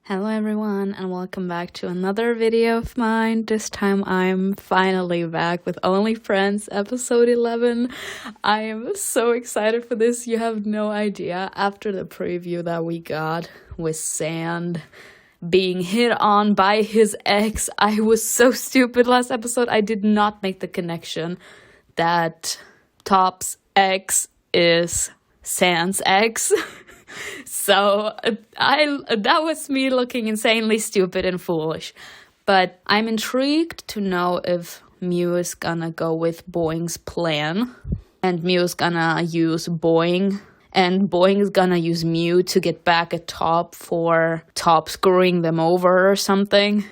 Hello everyone and welcome back to another video of mine. This time I'm finally back with Only Friends episode 11. I am so excited for this, you have no idea. After the preview that we got with Sand being hit on by his ex, I was so stupid last episode. I did not make the connection that Top's ex is Sand's ex. So that was me looking insanely stupid and foolish. But I'm intrigued to know if Mew is gonna go with Boing's plan. And Mew is gonna use Boing. And Boing is gonna use Mew to get back at Top for Top screwing them over or something.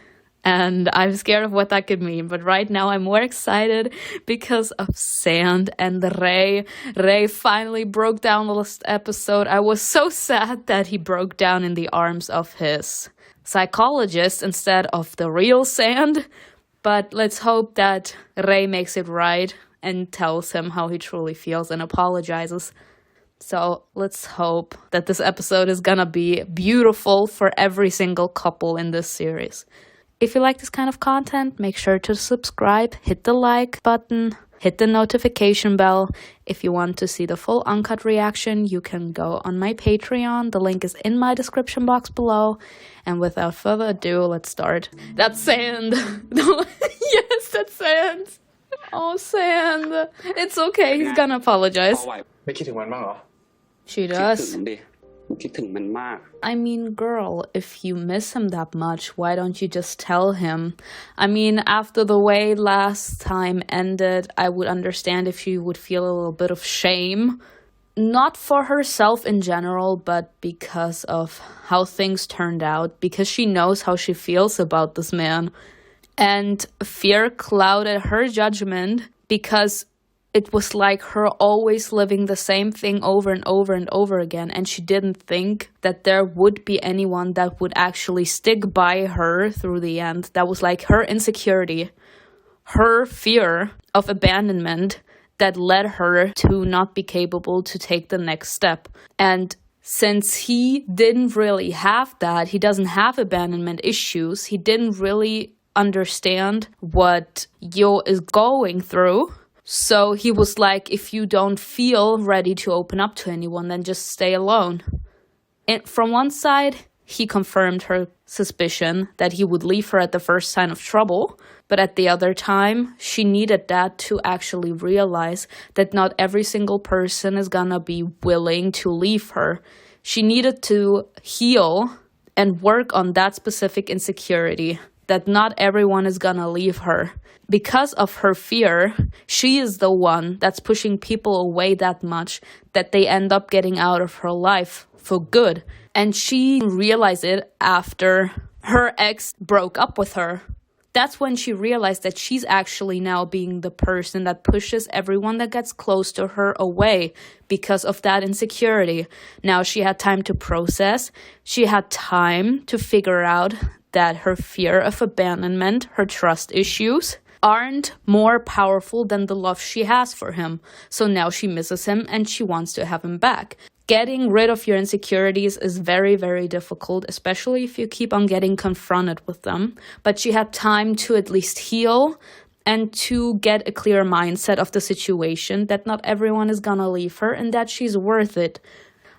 And I'm scared of what that could mean. But right now I'm more excited because of Sand and Ray. Ray finally broke down last episode. I was so sad that he broke down in the arms of his psychologist instead of the real Sand. But let's hope that Ray makes it right and tells him how he truly feels and apologizes. So let's hope that this episode is gonna be beautiful for every single couple in this series. If you like this kind of content, make sure to subscribe, hit the like button, hit the notification bell. If you want to see the full uncut reaction, you can go on my Patreon. The link is in my description box below. And without further ado, let's start. That's Sand! Yes, that's Sand! Oh, Sand! It's okay, he's gonna apologize. She does. I mean, girl, if you miss him that much, why don't you just tell him? I mean, after the way last time ended, I would understand if she would feel a little bit of shame. Not for herself in general, but because of how things turned out. Because she knows how she feels about this man. And fear clouded her judgment because it was like her always living the same thing over and over and over again, and she didn't think that there would be anyone that would actually stick by her through the end. That was like her insecurity, her fear of abandonment that led her to not be capable to take the next step. And since he didn't really have that, he doesn't have abandonment issues, he didn't really understand what Yo is going through. So he was like, if you don't feel ready to open up to anyone, then just stay alone. And from one side, he confirmed her suspicion that he would leave her at the first sign of trouble. But at the other time, she needed that to actually realize that not every single person is gonna be willing to leave her. She needed to heal and work on that specific insecurity, that not everyone is gonna leave her. Because of her fear, she is the one that's pushing people away that much that they end up getting out of her life for good. And she realized it after her ex broke up with her. That's when she realized that she's actually now being the person that pushes everyone that gets close to her away because of that insecurity. Now she had time to process. She had time to figure out that her fear of abandonment, her trust issues, aren't more powerful than the love she has for him. So now she misses him and she wants to have him back. Getting rid of your insecurities is very, very difficult, especially if you keep on getting confronted with them. But she had time to at least heal and to get a clear mindset of the situation, that not everyone is gonna leave her and that she's worth it.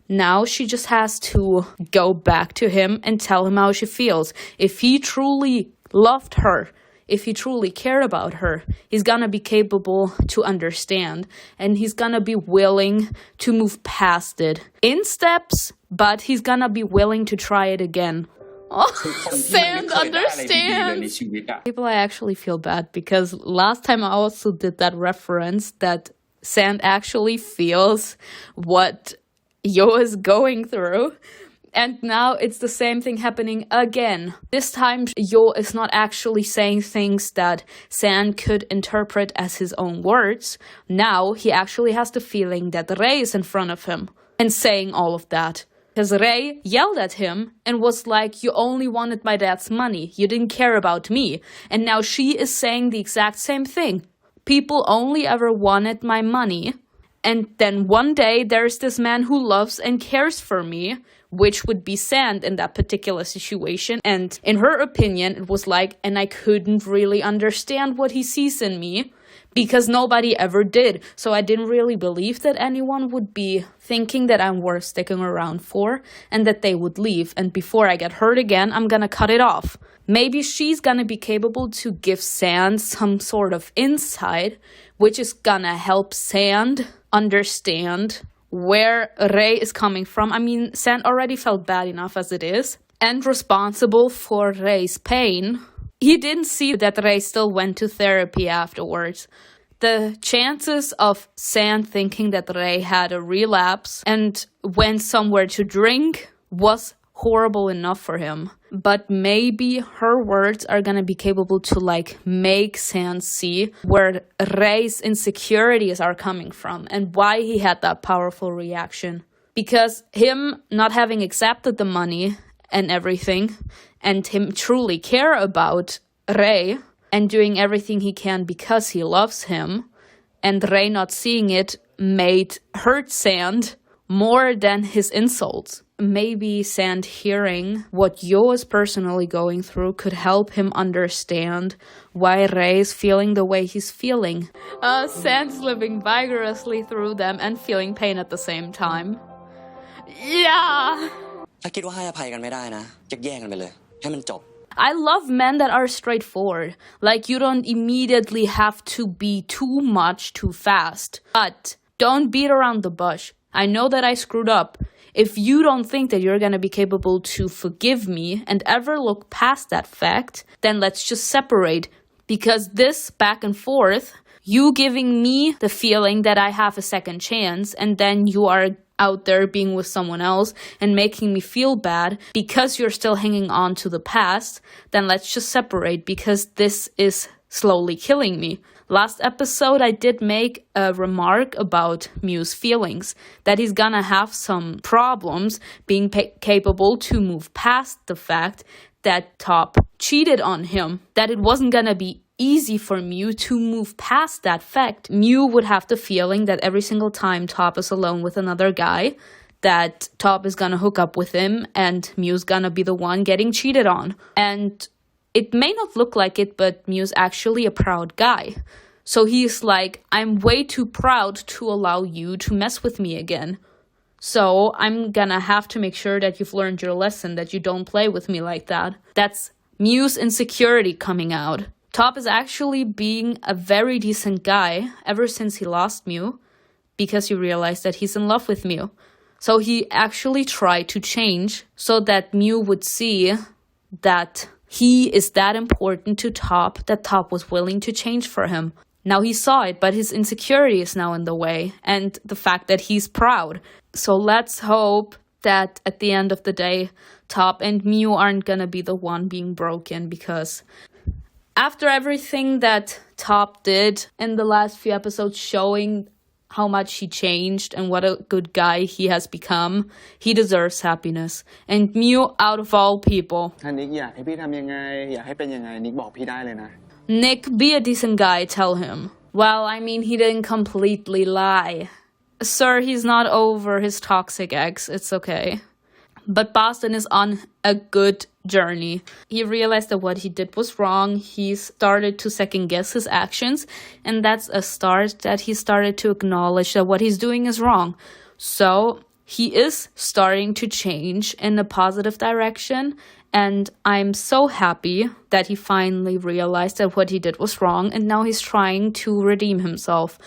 Now she just has to go back to him and tell him how she feels. If he truly loved her, if he truly cared about her, he's gonna be capable to understand, and he's gonna be willing to move past it in steps, but he's gonna be willing to try it again. Oh, Sand understands. People, I actually feel bad because last time I also did that reference that Sand actually feels what Yo is going through. And now it's the same thing happening again. This time, Yo is not actually saying things that Sand could interpret as his own words. Now he actually has the feeling that Ray is in front of him and saying all of that. Because Ray yelled at him and was like, you only wanted my dad's money. You didn't care about me. And now she is saying the exact same thing. People only ever wanted my money. And then one day there's this man who loves and cares for me. which would be Sand in that particular situation. And in her opinion, it was like, and I couldn't really understand what he sees in me, because nobody ever did. So I didn't really believe that anyone would be thinking that I'm worth sticking around for and that they would leave. And before I get hurt again, I'm gonna cut it off. Maybe she's gonna be capable to give Sand some sort of insight, which is gonna help Sand understand where Rey is coming from. I mean, Sand already felt bad enough as it is and responsible for Rey's pain. He didn't see that Rey still went to therapy afterwards. The chances of Sand thinking that Rey had a relapse and went somewhere to drink was horrible enough for him. But maybe her words are gonna be capable to like make Sand see where Rey's insecurities are coming from and why he had that powerful reaction. Because him not having accepted the money and everything, and him truly care about Rey and doing everything he can because he loves him, and Rey not seeing it made hurt Sand more than his insults. Maybe Sand hearing what Yo is personally going through could help him understand why Rey is feeling the way he's feeling. Sand's living vigorously through them and feeling pain at the same time. Yeah! ถ้าคิดว่าให้อภัยกันไม่ได้นะจะแย่งกันไปเลยให้มันจบ I love men that are straightforward. Like, you don't immediately have to be too much too fast. But don't beat around the bush. I know that I screwed up. If you don't think that you're gonna be capable to forgive me and ever look past that fact, then let's just separate. Because this back and forth, you giving me the feeling that I have a second chance, and then you are out there being with someone else and making me feel bad because you're still hanging on to the past, then let's just separate, because this is slowly killing me. Last episode, I did make a remark about Mew's feelings, that he's gonna have some problems being capable to move past the fact that Top cheated on him, that it wasn't gonna be easy for Mew to move past that fact. Mew would have the feeling that every single time Top is alone with another guy, that Top is gonna hook up with him and Mew's gonna be the one getting cheated on. And it may not look like it, but Mew's actually a proud guy. So he's like, I'm way too proud to allow you to mess with me again. So I'm gonna have to make sure that you've learned your lesson, that you don't play with me like that. That's Mew's insecurity coming out. Top is actually being a very decent guy ever since he lost Mew, because he realized that he's in love with Mew. So he actually tried to change so that Mew would see that he is that important to Top, that Top was willing to change for him. Now he saw it, but his insecurity is now in the way, and the fact that he's proud. So let's hope that at the end of the day, Top and Mew aren't gonna be the one being broken, because after everything that Top did in the last few episodes, showing how much he changed and what a good guy he has become, he deserves happiness. And Mew, out of all people. Nick, be a decent guy, tell him. Well, I mean, he didn't completely lie. Sir, he's not over his toxic ex, it's okay. But Boston is on a good journey. He realized that what he did was wrong. He started to second guess his actions, and that's a start that he started to acknowledge that what he's doing is wrong. So he is starting to change in a positive direction, and I'm so happy that he finally realized that what he did was wrong, and now he's trying to redeem himself.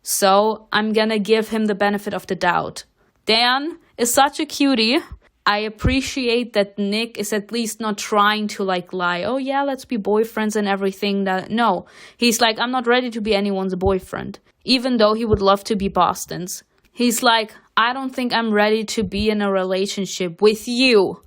So I'm gonna give him the benefit of the doubt. Dan is such a cutie. I appreciate that Nick is at least not trying to like lie, oh yeah, let's be boyfriends and everything. That no, he's like, I'm not ready to be anyone's boyfriend, even though he would love to be Boston's. He's like, I don't think I'm ready to be in a relationship with you.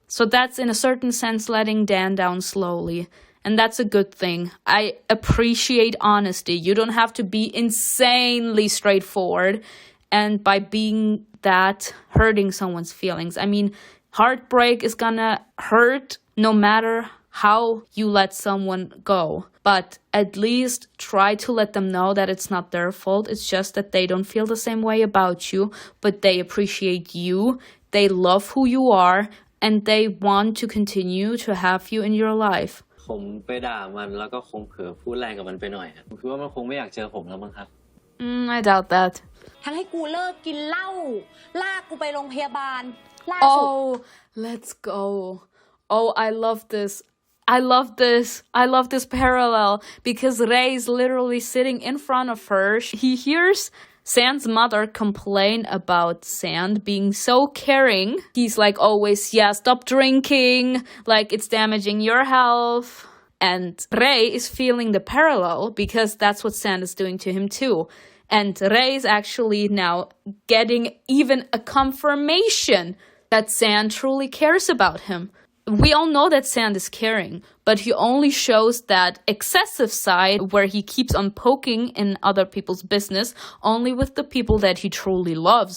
So that's in a certain sense letting Dan down slowly, and that's a good thing. I appreciate honesty. You don't have to be insanely straightforward, and by being that, hurting someone's feelings. I mean, heartbreak is gonna hurt no matter how you let someone go. But at least try to let them know that it's not their fault. It's just that they don't feel the same way about you, but they appreciate you they love who you are and they want to continue to have you in your life. ผมไปด่ามันแล้วก็คงเผลอพูดแรงกับมันไปหน่อยผมคิดว่ามันคงไม่อยากเจอผมแล้วมั้งครับ I doubt that. ทั้งให้กูเลิกกินเหล้าลากกูไปโรงพยาบาลล่าสุด Oh, let's go. Oh, I love this. I love this. I love this parallel because Ray is literally sitting in front of her. He hears Sand's mother complain about Sand being so caring. He's like always, yeah, stop drinking. Like it's damaging your health. And Ray is feeling the parallel because that's what Sand is doing to him too. And Ray is actually now getting even a confirmation that Sand truly cares about him. We all know that Sand is caring, but he only shows that excessive side where he keeps on poking in other people's business only with the people that he truly loves.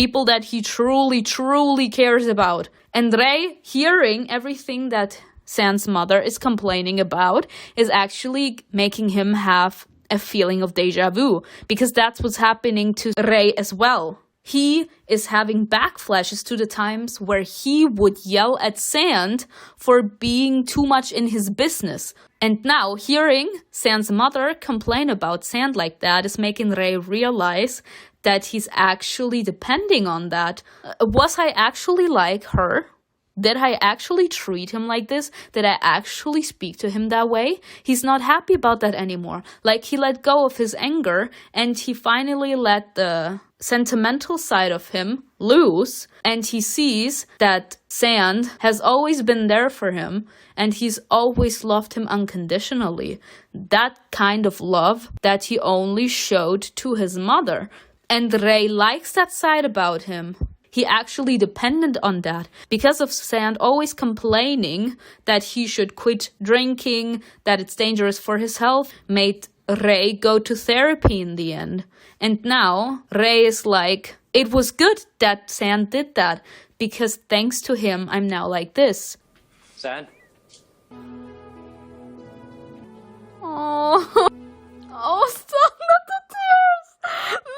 People that he truly cares about. And Ray, hearing everything that Sand's mother is complaining about, is actually making him have a feeling of deja vu, because that's what's happening to Ray as well. He is having backflashes to the times where he would yell at Sand for being too much in his business. And now hearing Sand's mother complain about Sand like that is making Ray realize that he's actually depending on that. Was I actually like her? Did I actually treat him like this? Did I actually speak to him that way? He's not happy about that anymore. Like, he let go of his anger and he finally let the sentimental side of him loose, and he sees that Sand has always been there for him and he's always loved him unconditionally. That kind of love that he only showed to his mother. And Ray likes that side about him. He actually depended on that because of Sand always complaining that he should quit drinking, that it's dangerous for his health, made Ray go to therapy in the end. And now Ray is like, it was good that Sand did that because thanks to him, I'm now like this. Sand? Oh, oh, stop, not the tears.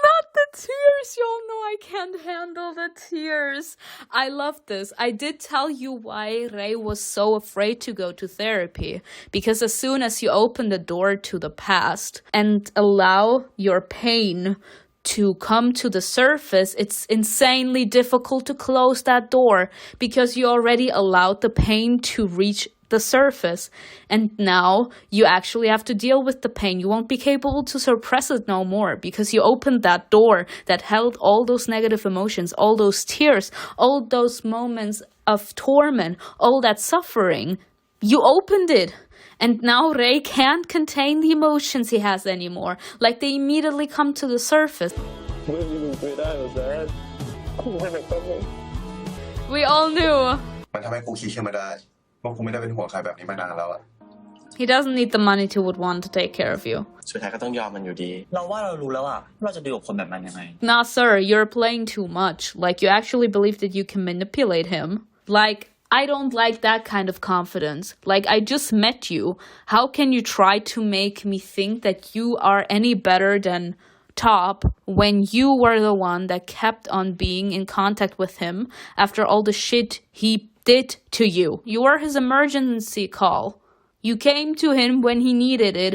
Not the tears. Y'all know I can't handle the tears. I love this. I did tell you why Ray was so afraid to go to therapy. Because as soon as you open the door to the past and allow your pain to come to the surface, it's insanely difficult to close that door because you already allowed the pain to reach the surface. And now you actually have to deal with the pain. You won't be capable to suppress it no more because you opened that door that held all those negative emotions, all those tears, all those moments of torment, all that suffering. You opened it. And now Ray can't contain the emotions he has anymore. Like, they immediately come to the surface. We all knew. He doesn't need the money to would want to take care of you. สุดท้ายก็ต้องยอมมันอยู่ดีเราว่าเรารู้แล้วอะเราจะดีกับคนแบบนั้นยังไง Nah, sir, you're playing too much. Like, you actually believe that you can manipulate him. Like, I don't like that kind of confidence. Like, I just met you. How can you try to make me think that you are any better than Top when you were the one that kept on being in contact with him after all the shit he did to you? You were his emergency call. You came to him when he needed it,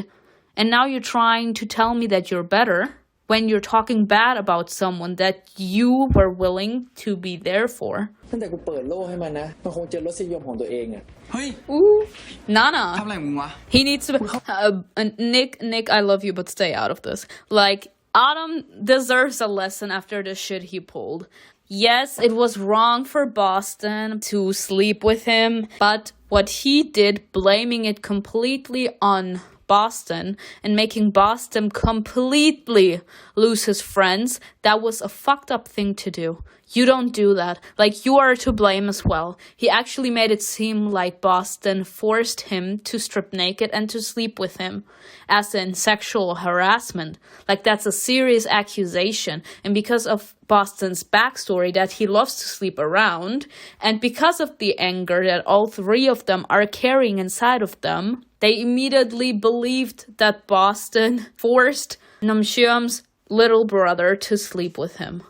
and now you're trying to tell me that you're better when you're talking bad about someone that you were willing to be there for. ตั้งแต่กูเปิดโลกให้มันนะมันคงเจอรสนิยมของตัวเองอะ เฮ้ย Ooh, Nana. ทำอะไรมึงวะ He needs to. Nick, I love you, but stay out of this. Like, Autumn deserves a lesson after the shit he pulled. Yes, it was wrong for Boston to sleep with him, but what he did, blaming it completely on Boston and making Boston completely lose his friends, that was a fucked up thing to do. You don't do that. Like, you are to blame as well. He actually made it seem like Boston forced him to strip naked and to sleep with him, as in sexual harassment. Like, that's a serious accusation. And because of Boston's backstory that he loves to sleep around, and because of the anger that all three of them are carrying inside of them, they immediately believed that Boston forced Namsheom's little brother to sleep with him.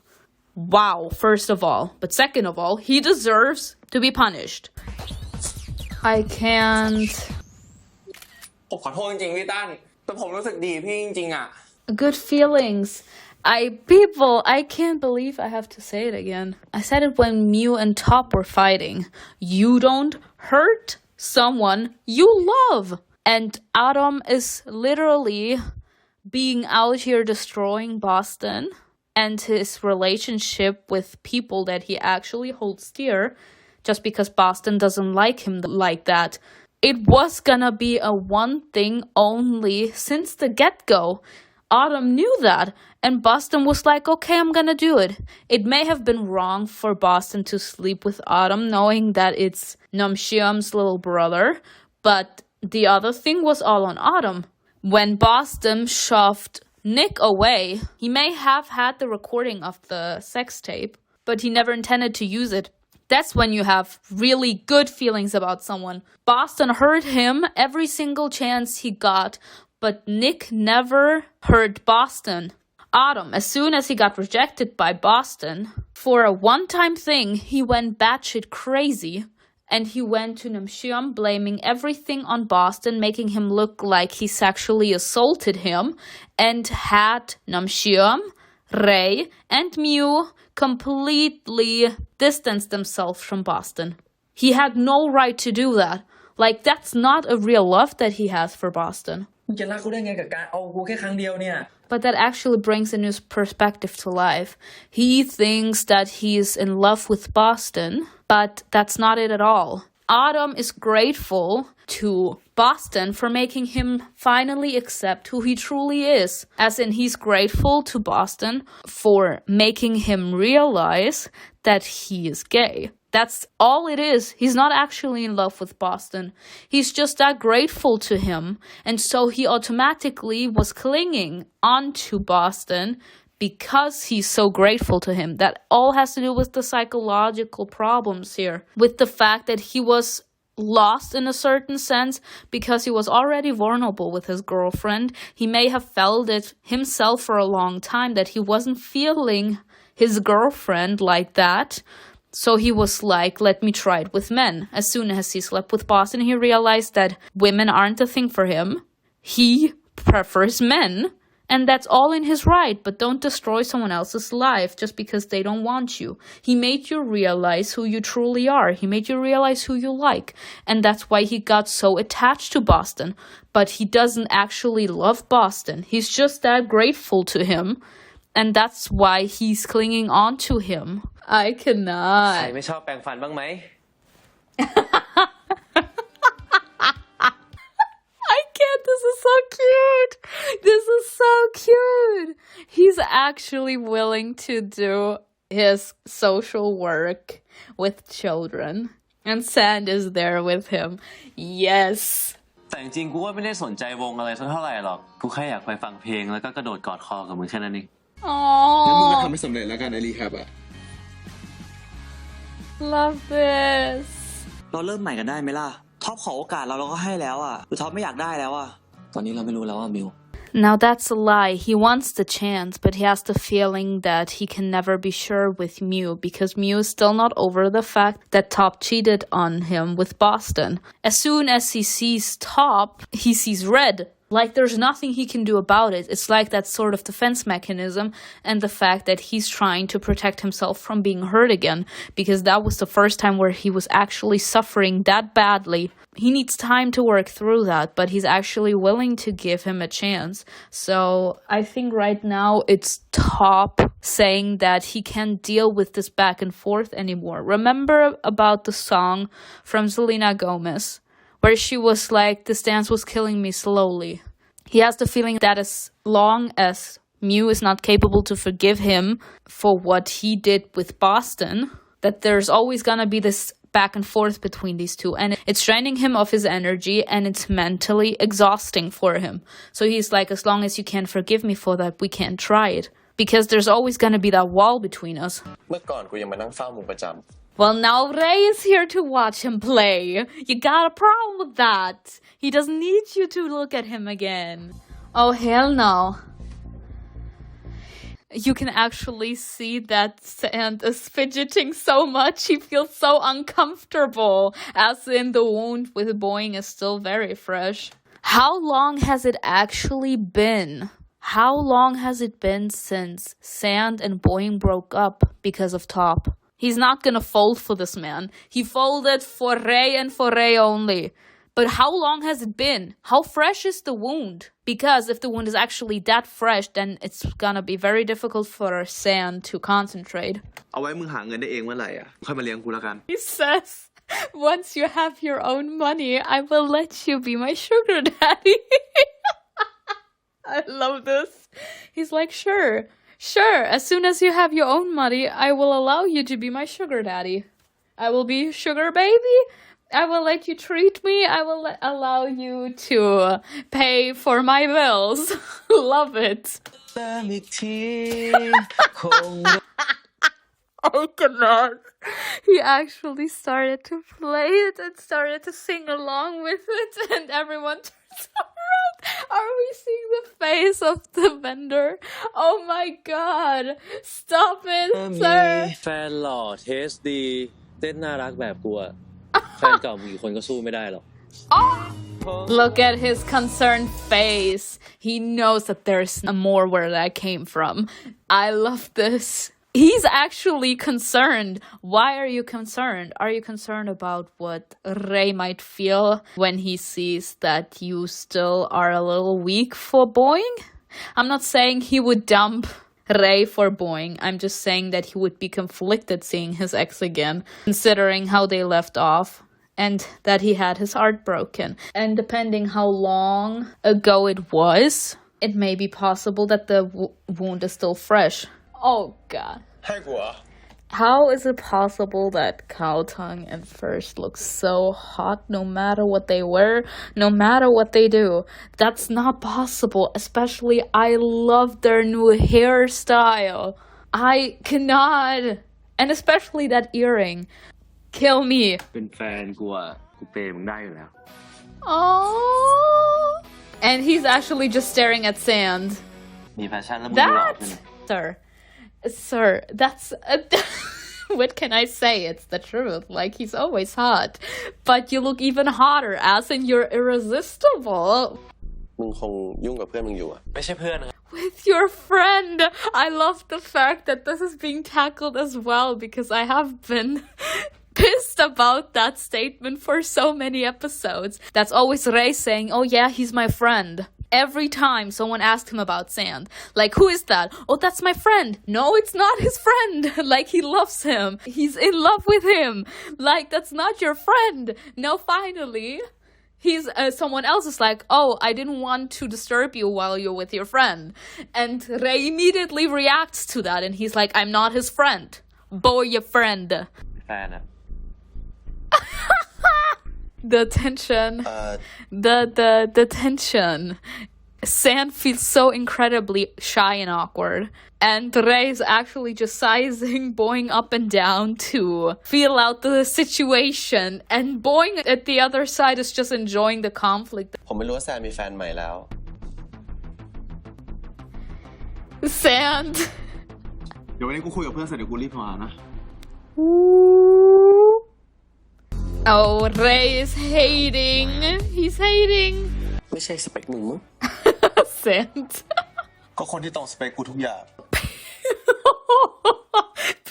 Wow, first of all. But second of all, he deserves to be punished. I can't. ผมขอโทษจริงๆพี่ตั้นแต่ผมรู้สึกดีพี่จริงๆอ่ะ Good feelings. I can't believe I have to say it again. I said it when Mew and Top were fighting. You don't hurt someone you love. And Adam is literally being out here destroying Boston and his relationship with people that he actually holds dear just because Boston doesn't like him like that. It was gonna be a one thing only since the get-go. Autumn knew that, and Boston was like, okay, I'm gonna do it. It may have been wrong for Boston to sleep with Autumn, knowing that it's Namsheom's little brother, but the other thing was all on Autumn. When Boston shoved Nick away, he may have had the recording of the sex tape, but he never intended to use it. That's when you have really good feelings about someone. Boston hurt him every single chance he got, but Nick never hurt Boston. Autumn, as soon as he got rejected by Boston, for a one-time thing, he went batshit crazy. And he went to Namsheom blaming everything on Boston, making him look like he sexually assaulted him, and had Namsheom, Ray, and Mew completely distance themselves from Boston. He had no right to do that. Like, that's not a real love that he has for Boston. จะรักกูได้ไงกับการเอากูแค่ครั้งเดียวเนี่ย But that actually brings a new perspective to life. He thinks that he's in love with Boston, but that's not it at all. Autumn is grateful to Boston for making him finally accept who he truly is. As in, he's grateful to Boston for making him realize that he is gay. That's all it is. He's not actually in love with Boston. He's just that grateful to him. And so he automatically was clinging onto Boston because he's so grateful to him. That all has to do with the psychological problems here. With the fact that he was lost in a certain sense because he was already vulnerable with his girlfriend. He may have felt it himself for a long time that he wasn't feeling his girlfriend like that. So he was like, let me try it with men. As soon as he slept with Boston, he realized that women aren't a thing for him. He prefers men. And that's all in his right, but don't destroy someone else's life just because they don't want you. He made you realize who you truly are. He made you realize who you like. And that's why he got so attached to Boston. But he doesn't actually love Boston. He's just that grateful to him. And that's why he's clinging on to him. I ใคร cannot. ไม่ชอบแปรงฟันบ้างไหม I can't. This is so cute. This is so cute. He's actually willing to do his social work with children. And Sand is there with him. Yes. แต่จริงๆกูว่าไม่ได้สนใจวงอะไรสักเท่าไหร่หรอกกูแค่อยากไปฟังเพลงแล้วก็กระโดดกอดคอกับมึงแค่นั้นเอง งั้นมึงก็ Oh, ทำให้สำเร็จแล้วกันไอรีแคปอะ love this. เราเริ่มใหม่กันได้ไหมล่ะท็อปขอโอกาสเราก็ให้แล้วอ่ะหรือท็อปไม่อยากได้แล้วอ่ะตอนนี้เราไม่รู้แล้วว่ามิว Now that's a lie. He wants the chance, but he has the feeling that he can never be sure with Mew because Mew is still not over the fact that Top cheated on him with Boston. As soon as he sees Top, he sees red. Like there's nothing he can do about it. It's like that sort of defense mechanism and the fact that he's trying to protect himself from being hurt again because that was the first time where he was actually suffering that badly. He needs time to work through that, but he's actually willing to give him a chance. So I think right now it's Top saying that he can't deal with this back and forth anymore. Remember about the song from Selena Gomez? Where she was like, this dance was killing me slowly. He has the feeling that as long as Mew is not capable to forgive him for what he did with Boston, that there's always gonna be this back and forth between these two. And it's draining him of his energy and it's mentally exhausting for him. So he's like, as long as you can't forgive me for that, we can't try it. Because there's always gonna be that wall between us. เมื่อก่อนกูยังมานั่งเฝ้ามึงประจำ Well, now Ray is here to watch him play. You got a problem with that. He doesn't need you to look at him again. Oh, hell no. You can actually see that Sand is fidgeting so much. He feels so uncomfortable, as in the wound with Boing is still very fresh. How long has it actually been? How long has it been since Sand and Boing broke up because of Top? He's not gonna fold for this man. He folded for Ray and for Ray only. But how long has it been? How fresh is the wound? Because if the wound is actually that fresh, then it's gonna be very difficult for Sand to concentrate. เอาไว้มึงหาเงินได้เองเมื่อไหร่อ่ะค่อยมาเลี้ยงกูแล้วกัน He says, once you have your own money, I will let you be my sugar daddy. I love this. He's like, sure. As soon as you have your own money, I will allow you to be my sugar daddy. I will be sugar baby. I will let you treat me. I will allow you to pay for my bills. Love it. Oh, God. He actually started to play it and started to sing along with it, and everyone turns around. Are we seeing the face of the vendor? Oh my God. Stop it, sir. แฟนหล่อเทสดีเต้นน่ารักแบบกูอะแฟนเก่ามึงกี่คนก็สู้ไม่ได้หรอก Look at his concerned face. He knows that there's more where that came from. I love this. He's actually concerned. Why are you concerned? Are you concerned about what Ray might feel when he sees that you still are a little weak for Boing? I'm not saying he would dump Ray for Boing. I'm just saying that he would be conflicted seeing his ex again, considering how they left off and that he had his heart broken. And depending how long ago it was, it may be possible that the wound is still fresh. Oh, God. ให้กูเหรอ How is it possible that Cow Tongue and First look so hot no matter what they wear, no matter what they do? That's not possible. Especially, I love their new hairstyle. I cannot. And especially that earring. Kill me. เป็นแฟนกูอะกูเปย์มึงได้อยู่แล้ว Oh. And he's actually just staring at Sand. มีแฟชั่นแล้วมึงหล่อขึ้น Sir, that's... what can I say? It's the truth. Like, he's always hot. But you look even hotter, as in you're irresistible. มึงคงยุ่งกับเพื่อนมึงอยู่อ่ะ ไม่ใช่เพื่อนนะ With your friend. I love the fact that this is being tackled as well, because I have been pissed about that statement for so many episodes. That's always Ray saying, oh yeah, he's my friend. Every time someone asked him about Sand, like, who is that? Oh, that's my friend. No, it's not his friend. Like, he loves him. He's in love with him. Like, that's not your friend. No, finally, he's someone else is like, oh, I didn't want to disturb you while you're with your friend. And Ray immediately reacts to that, and he's like, I'm not his friend. Boy, your friend. แฟนอะ The tension. The tension. Sand feels so incredibly shy and awkward. And Ray is actually just sizing Boing up and down to feel out the situation. And Boing at the other side is just enjoying the conflict. ผมไม่รู้ว่าแซมมีแฟนใหม่แล้ว Sand. เดี๋ยววันนี้กูคุยกับเพื่อนเสร็จเดี๋ยวกูรีบมานะ Oh, Ray is hating. He's hating. ไม่ใช่สเปคมึงมั้ง Sand. ก็คนที่ตรงสเปคกูทุกอย่าง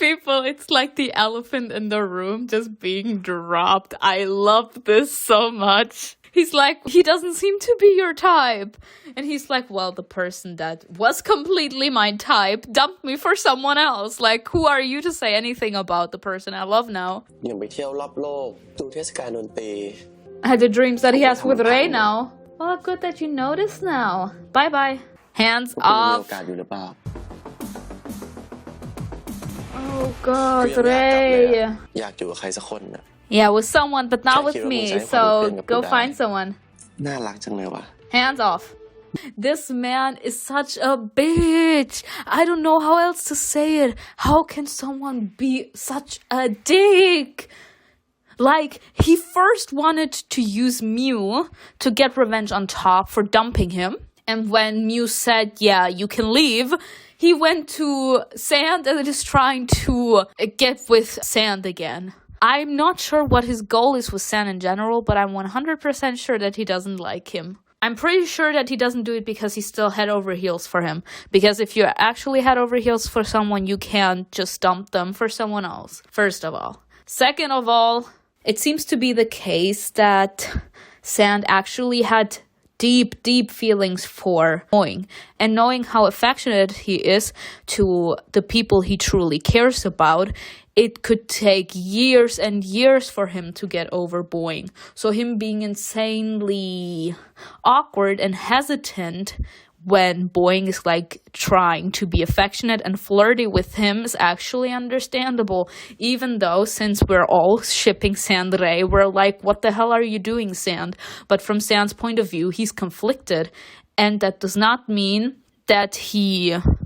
People, it's like the elephant in the room just being dropped. I love this so much. He's like, he doesn't seem to be your type. And he's like, well, the person that was completely my type dumped me for someone else. Like, who are you to say anything about the person I love now? อย่างไปเที่ยวรอบโลกดูเทศกาลดนตรี The dreams that he has with Ray now. Well, good that you notice now. Bye-bye. Hands กูยังมี off. โอกาสอยู่หรือเปล่า Oh, God, กูยังไม่อยากกลับเลย Ray. อะอยากอยู่กับใครสักคนน่ะ Yeah, with someone, but not with me. So go find someone. น่ารักจังเลยว่ะ Hands off. This man is such a bitch. I don't know how else to say it. How can someone be such a dick? Like, he first wanted to use Mew to get revenge on Top for dumping him. And when Mew said, yeah, you can leave, he went to Sand and is trying to get with Sand again. I'm not sure what his goal is with Sand in general, but I'm 100% sure that he doesn't like him. I'm pretty sure that he doesn't do it because he's still head over heels for him. Because if you're actually head over heels for someone, you can't just dump them for someone else, first of all. Second of all, it seems to be the case that Sand actually had deep feelings for Boing. And knowing how affectionate he is to the people he truly cares about, it could take years and years for him to get over Boing. So him being insanely awkward and hesitant when Boing is like trying to be affectionate and flirty with him is actually understandable. Even though, since we're all shipping Sand Rei, we're like, what the hell are you doing, Sand? But from Sand's point of view, he's conflicted. And that does not mean that he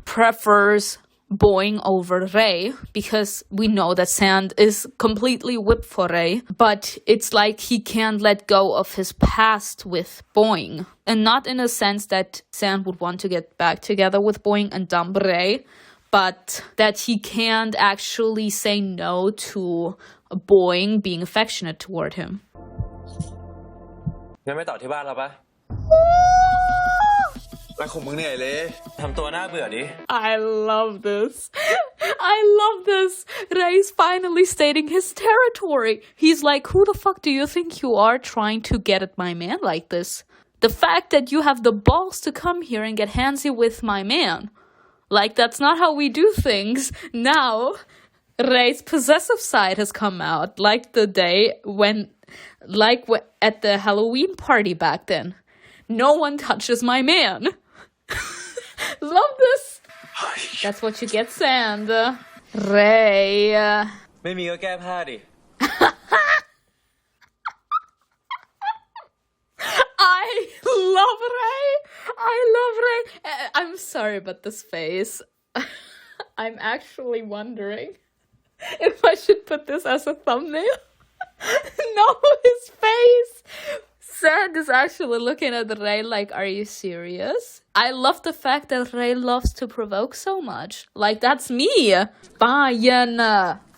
prefers Boing over Rei, because we know that Sand is completely whipped for Rei, but it's like he can't let go of his past with Boing. And not in a sense that Sand would want to get back together with Boing and dump Rei, but that he can't actually say no to Boing being affectionate toward him. งั้นไม่ต่อที่บ้านเราปะแล้วของมึงเหนื่อยเลยทำตัวน่าเบื่อดิ I love this. I love this. Rei's finally stating his territory. He's like, who the fuck do you think you are trying to get at my man like this? The fact that you have the balls to come here and get handsy with my man. Like, that's not how we do things. Now, Rei's possessive side has come out. Like the day when, at the Halloween party back then. No one touches my man. Love this. That's what you get, Sand. Rei. ไม่มีก็แก้ผ้าดิ I love Rei. I love Rei. I'm sorry about this face. I'm actually wondering if I should put this as a thumbnail. No, his face. Sand is actually looking at Rei like, are you serious? I love the fact that Rei loves to provoke so much. Like, that's me. Fine.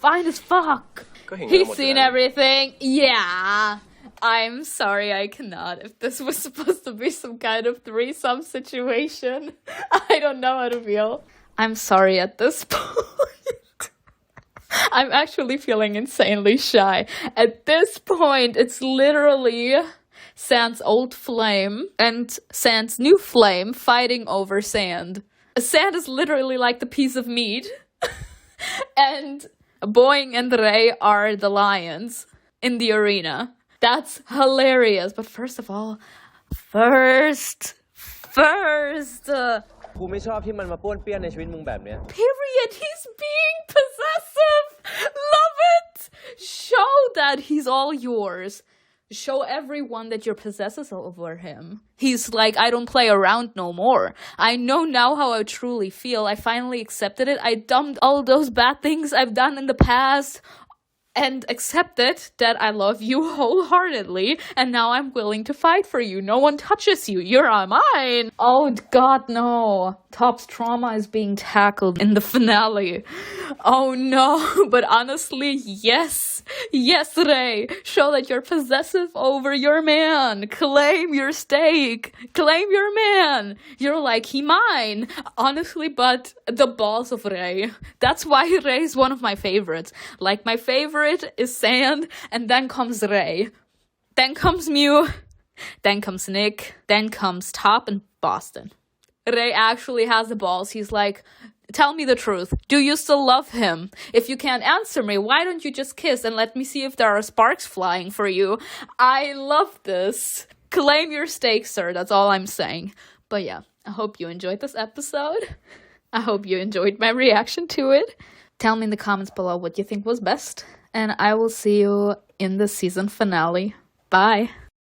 Fine as fuck. He's seen everything. Yeah. I'm sorry, I cannot. If this was supposed to be some kind of threesome situation, I don't know how to feel. I'm sorry at this point. I'm actually feeling insanely shy. At this point, it's literally Sand's old flame and Sand's new flame fighting over Sand. Sand is literally like the piece of meat. And Boing and Rei are the lions in the arena. That's hilarious. But first of all,กูไม่ชอบที่มันมาป้วนเปี้ยนในชีวิตมึงแบบเนี้ย period. He's being possessive. Love it. Show that he's all yours. Show everyone that you're possessive over him. He's like, I don't play around no more. I know now how I truly feel. I finally accepted it. I dumped all those bad things I've done in the past and accepted that I love you wholeheartedly, and now I'm willing to fight for you. No one touches you. You're mine. Oh God, no. Top's trauma is being tackled in the finale. Oh no. But honestly, yes. Yes, Rei. Show that you're possessive over your man. Claim your stake. Claim your man. You're like, he mine. Honestly, but the balls of Rei. That's why Rei's one of my favorites. Like, my favorite is Sand, and then comes Rei. Then comes Mew. Then comes Nick. Then comes Top and Boston. Rei actually has the balls. He's like, tell me the truth. Do you still love him? If you can't answer me, why don't you just kiss and let me see if there are sparks flying for you? I love this. Claim your stake, sir. That's all I'm saying. But yeah, I hope you enjoyed this episode. I hope you enjoyed my reaction to it. Tell me in the comments below what you think was best. And I will see you in the season finale. Bye.